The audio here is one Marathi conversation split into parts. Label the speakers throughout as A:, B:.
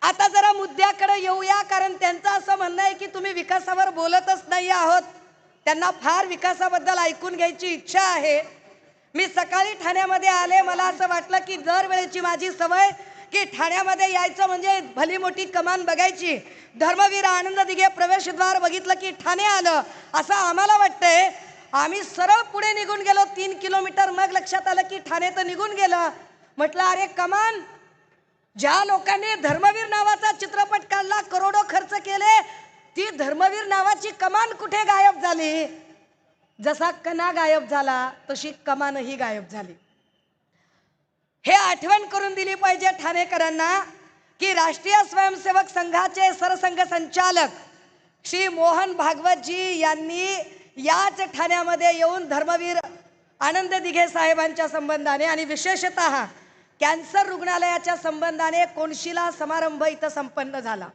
A: आता जरा मुद्द्याकडे येऊया, कारण त्यांचं असं म्हणणं आहे की तुम्ही विकासावर बोलतच नाही आहोत. त्यांना फार विकासाबद्दल ऐकून घ्यायची इच्छा आहे. मी सकाळी ठाण्यामध्ये आले, मला असं वाटलं की दरवेळेची माझी सवय की ठाण्यामध्ये यायचं म्हणजे भली मोठी कमान बघायची. धर्मवीर आनंद दिघे प्रवेशद्वार बघितलं की ठाणे आलं असं आम्हाला वाटतंय. आम्ही सरळ पुढे निघून गेलो 3 किलोमीटर, मग लक्षात आलं की ठाणे तर निघून गेलं. म्हटलं अरे कमान, ज्या लोकांनी धर्मवीर नावाचा चित्रपट काढला, करोडो खर्च केले, ती धर्मवीर नावाची कमान कुठे गायब झाली? जसा कणा गायब झाला तशी कमानही गायब झाली. हे आठवण करून दिली पाहिजे ठाणेकरांना की राष्ट्रीय स्वयंसेवक संघाचे सरसंघ संचालक श्री मोहन भागवतजी यांनी याच ठाण्यामध्ये येऊन धर्मवीर आनंद दिघे साहेबांच्या संबंधाने आणि विशेषतः कॅन्सर रुग्णालयाच्या संबंधाने कोणशिला समारंभ इथं संपन्न झाला.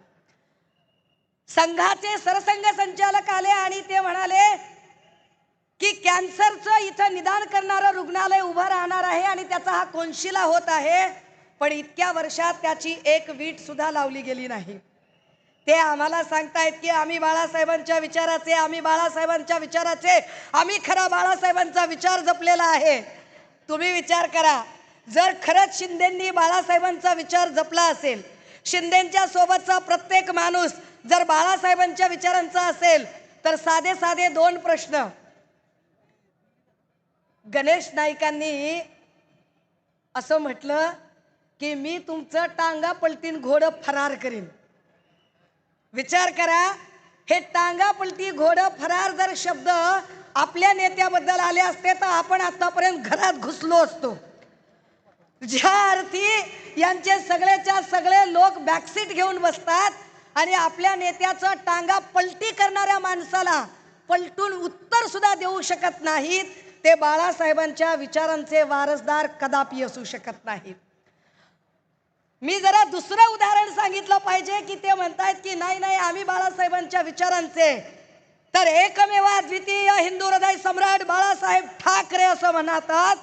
A: संघाचे सरसंघ संचालक आले आणि ते म्हणाले की कॅन्सरचं इथं निदान करणारं रुग्णालय उभं राहणार आहे आणि त्याचा हा कोणशिला होत आहे, पण इतक्या वर्षात त्याची एक वीट सुद्धा लावली गेली नाही. ते आम्हाला सांगतायत की आम्ही बाळासाहेबांच्या विचाराचे, आम्ही बाळासाहेबांच्या विचाराचे, आम्ही खरा बाळासाहेबांचा विचार जपलेला आहे. तुम्ही विचार करा, जर खरंच शिंदेंनी बाळासाहेबांचा विचार जपला असेल, शिंदेंच्या सोबतचा प्रत्येक माणूस जर बाळासाहेबांच्या विचारांचा असेल, तर साधे साधे 2 प्रश्न. गणेश नाईकांनी असं म्हटलं की मी तुमचं टांगा पलटीन घोडं फरार करीन. विचार करा, हे टांगा पलटी घोडं फरार जर शब्द आपल्या नेत्याबद्दल आले असते तर आपण आतापर्यंत घरात घुसलो असतो. ज्या अर्थी यांचे सगळेच्या सगळे लोक बॅकसीट घेऊन बसतात आणि आपल्या नेत्याचं टांगा पलटी करणाऱ्या माणसाला पलटून उत्तर सुद्धा देऊ शकत नाहीत, ते बाळासाहेबांच्या विचारांचे वारसदार कदापि असू शकत नाहीत. मी जरा दुसरं उदाहरण सांगितलं पाहिजे की ते म्हणतायत की नाही नाही आम्ही बाळासाहेबांच्या विचारांचे, तर एकमेव अद्वितीय हिंदू हृदय सम्राट बाळासाहेब ठाकरे असं म्हणतात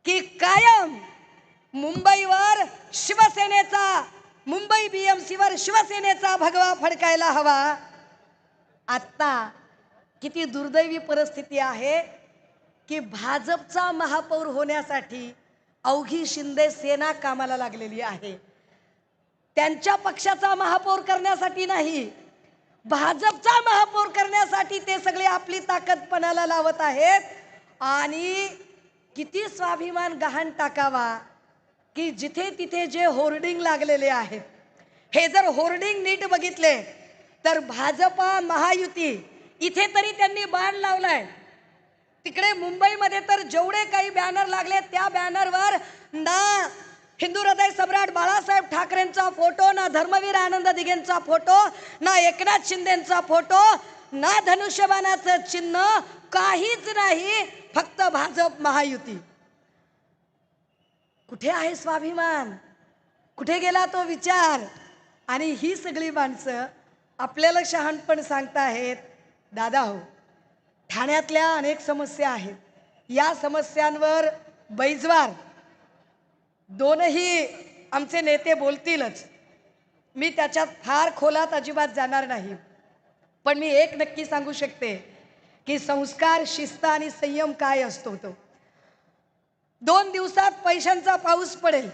A: की कायम मुंबईवर शिवसेनेचा, मुंबई बीएमसीवर शिवसेनेचा भगवा फडकायला हवा. आता किती दुर्दैवी परिस्थिती आहे की भाजपचा महापौर होण्यासाठी अवघी शिंदे सेना कामाला लागलेली आहे. त्यांच्या पक्षाचा महापौर करण्यासाठी नाही, भाजपचा महापौर करण्यासाठी ते सगळे आपली ताकद पणाला लावत आहेत. आणि किती स्वाभिमान गहाण टाकावा की जिथे तिथे जे होर्डिंग लागलेले आहेत, हे जर होर्डिंग नीट बघितले तर भाजपा महायुती इथे तरी त्यांनी बाण लावलाय. तिकडे मुंबईमध्ये तर जेवढे काही बॅनर लागले त्या बॅनरवर ना हिंदू हृदय सम्राट बाळासाहेब ठाकरेंचा फोटो, ना धर्मवीर आनंद दिघेंचा फोटो, ना एकनाथ शिंदेंचा फोटो, ना धनुष्यबाणाचं चिन्ह, काहीच नाही, फक्त भाजप महायुती. कुठे आहे स्वाभिमान? कुठे गेला तो विचार? आणि ही सगळी माणसं आपल्याला शहाणपण सांगताहेत. दादा हो, ठाण्यातल्या अनेक समस्या आहेत. या समस्यांवर बैजवार दोनही आमचे नेते बोलतीलच. मी त्याच्यात फार खोलात अजिबात जाणार नाही. पण मी एक नक्की सांगू शकते की संस्कार, शिस्त आणि संयम काय असतो तो. 2 दिवसात पैशांचा पाऊस पडेल.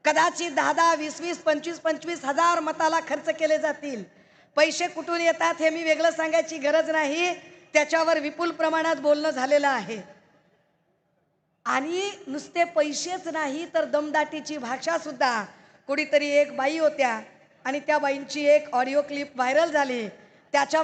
A: कदाचित 10-10, 20-20, 25-25 हजार मताला खर्च केले जातील. पैसे कुठून येतात हे मी वेगळं सांगायची गरज नाही, त्याच्यावर विपुल प्रमाणात बोलणं झालेलं आहे. आणि नुसते पैसेच नाही तर दमदाटीची भाषा सुद्धा. कुणीतरी एक बाई होत्या आणि त्या बाईंची एक ऑडिओ क्लिप व्हायरल झाली. त्याच्या